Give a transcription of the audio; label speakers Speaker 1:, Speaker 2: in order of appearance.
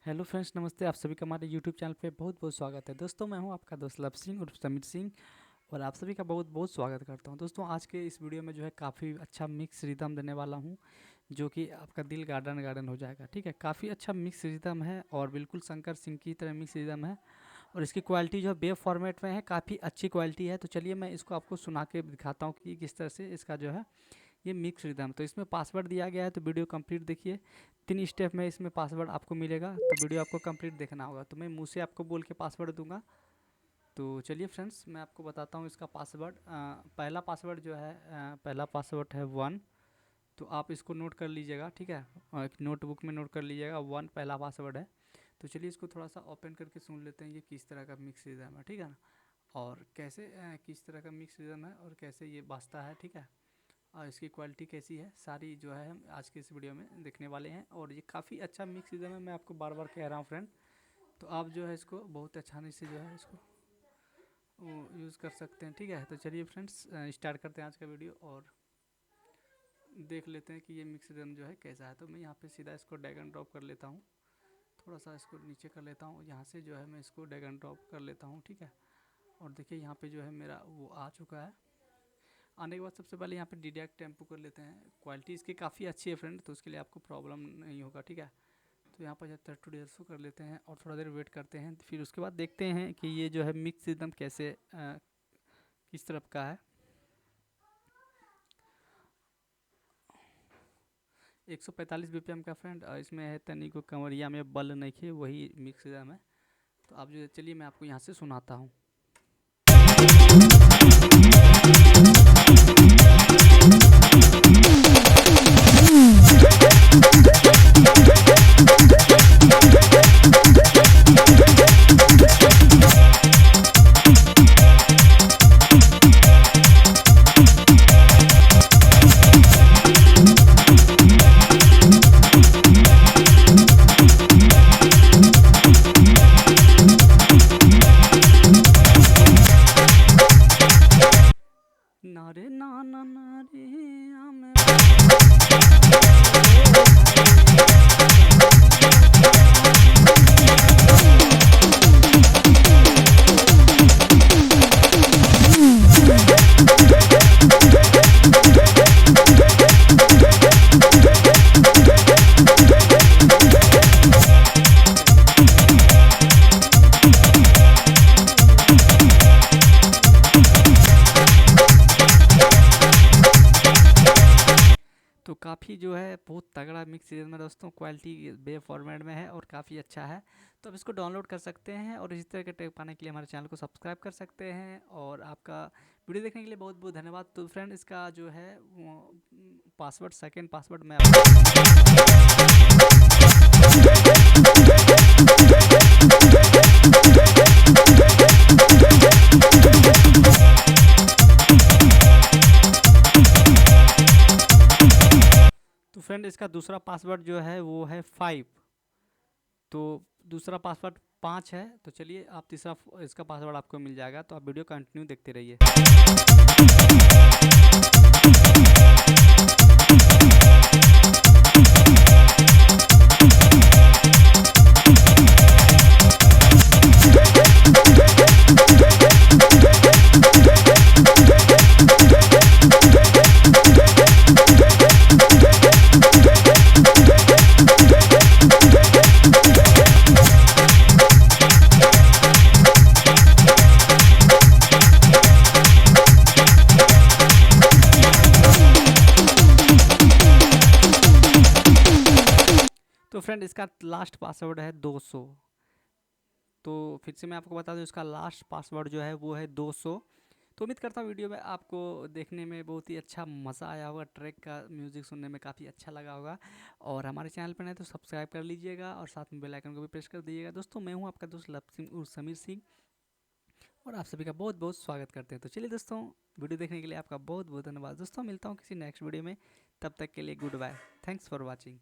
Speaker 1: Hello friends, नमस्ते। आप सभी का हमारे यूट्यूब चैनल पे बहुत बहुत स्वागत है। दोस्तों, मैं हूं आपका दोस्त लव सिंह उर्फ समीर सिंह और आप सभी का बहुत बहुत स्वागत करता हूं। दोस्तों, आज के इस वीडियो में जो है काफ़ी अच्छा मिक्स रिदम देने वाला हूं, जो कि आपका दिल गार्डन गार्डन हो जाएगा। ठीक है, काफ़ी अच्छा मिक्स रिदम है और बिल्कुल शंकर सिंह की तरह मिक्स रिदम है और इसकी क्वालिटी जो है वेव फॉर्मेट में है, काफ़ी अच्छी क्वालिटी है। तो चलिए मैं इसको आपको सुना के दिखाता हूँ कि किस तरह से इसका जो है ये मिक्स रिदम। तो इसमें पासवर्ड दिया गया है, तो वीडियो कंप्लीट देखिए। 3 स्टेप में इसमें पासवर्ड आपको मिलेगा, तो वीडियो आपको कंप्लीट देखना होगा। तो मैं मुंह से आपको बोल के पासवर्ड दूंगा। तो चलिए फ्रेंड्स, मैं आपको बताता हूँ इसका पासवर्ड। पहला पासवर्ड जो है, पहला पासवर्ड है 1। तो आप इसको नोट कर लीजिएगा, ठीक है। एक नोटबुक में नोट कर लीजिएगा, 1 पहला पासवर्ड है। तो चलिए इसको थोड़ा सा ओपन करके सुन लेते हैं, ये किस तरह का मिक्स रिदम है, ठीक है ना। और कैसे किस तरह का मिक्स रिदम है और कैसे ये बाजता है, ठीक है। और इसकी क्वालिटी कैसी है, सारी जो है हम आज के इस वीडियो में देखने वाले हैं। और ये काफ़ी अच्छा मिक्स रिदम है, मैं आपको बार बार कह रहा हूँ फ्रेंड। तो आप जो है इसको बहुत आसानी से जो है इसको यूज़ कर सकते हैं, ठीक है। तो चलिए फ्रेंड्स, स्टार्ट करते हैं आज का वीडियो और देख लेते हैं कि ये मिक्स रिदम जो है कैसा है। तो मैं यहाँ पे सीधा इसको ड्रैग एंड ड्रॉप कर लेता हूँ, थोड़ा सा इसको नीचे कर लेता हूँ। यहाँ से जो है मैं इसको ड्रैग एंड ड्रॉप कर लेता हूँ, ठीक है। और देखिए यहाँ पे जो है मेरा वो आ चुका है। आने के बाद सबसे पहले यहाँ पे डिडक्ट टेम्पो कर लेते हैं। क्वालिटी इसकी काफ़ी अच्छी है फ्रेंड, तो उसके लिए आपको प्रॉब्लम नहीं होगा, ठीक है। तो यहाँ पर 75 कर लेते हैं और थोड़ा देर वेट करते हैं। फिर उसके बाद देखते हैं कि ये जो है मिक्स एकदम कैसे किस तरफ का है। 145 BPM का फ्रेंड, इसमें है तनी को कंवरिया में बल नहीं खे, वही मिक्स एकदम है। तो आप जो चलिए मैं आपको यहाँ से सुनाता हूँ। नारे ना ना नारे तो काफ़ी जो है बहुत तगड़ा मिक्स सीरीज में दोस्तों, क्वालिटी बे फॉर्मेट में है और काफ़ी अच्छा है। तो आप इसको डाउनलोड कर सकते हैं और इसी तरह के ट्रैक पाने के लिए हमारे चैनल को सब्सक्राइब कर सकते हैं। और आपका वीडियो देखने के लिए बहुत बहुत धन्यवाद। तो फ्रेंड, इसका जो है पासवर्ड, सेकेंड पासवर्ड मैं तो फ्रेंड, इसका दूसरा पासवर्ड जो है वो है 5। तो दूसरा पासवर्ड 5 है। तो चलिए आप तीसरा इसका पासवर्ड आपको मिल जाएगा। तो आप वीडियो कंटिन्यू देखते रहिए। तो फ्रेंड, इसका लास्ट पासवर्ड है 200। तो फिर से मैं आपको बता दूं, इसका लास्ट पासवर्ड जो है वो है 200। तो उम्मीद करता हूँ वीडियो में आपको देखने में बहुत ही अच्छा मज़ा आया होगा, ट्रैक का म्यूज़िक सुनने में काफ़ी अच्छा लगा होगा। और हमारे चैनल पर नहीं तो सब्सक्राइब कर लीजिएगा और साथ में बेल आइकन को भी प्रेस कर दीजिएगा। दोस्तों, मैं हूँ आपका दोस्त लव सिंह उर्फ समीर सिंह और आप सभी का बहुत बहुत स्वागत करते हैं। तो चलिए दोस्तों, वीडियो देखने के लिए आपका बहुत बहुत धन्यवाद। दोस्तों, मिलता हूँ किसी नेक्स्ट वीडियो में, तब तक के लिए good bye. Thanks for watching.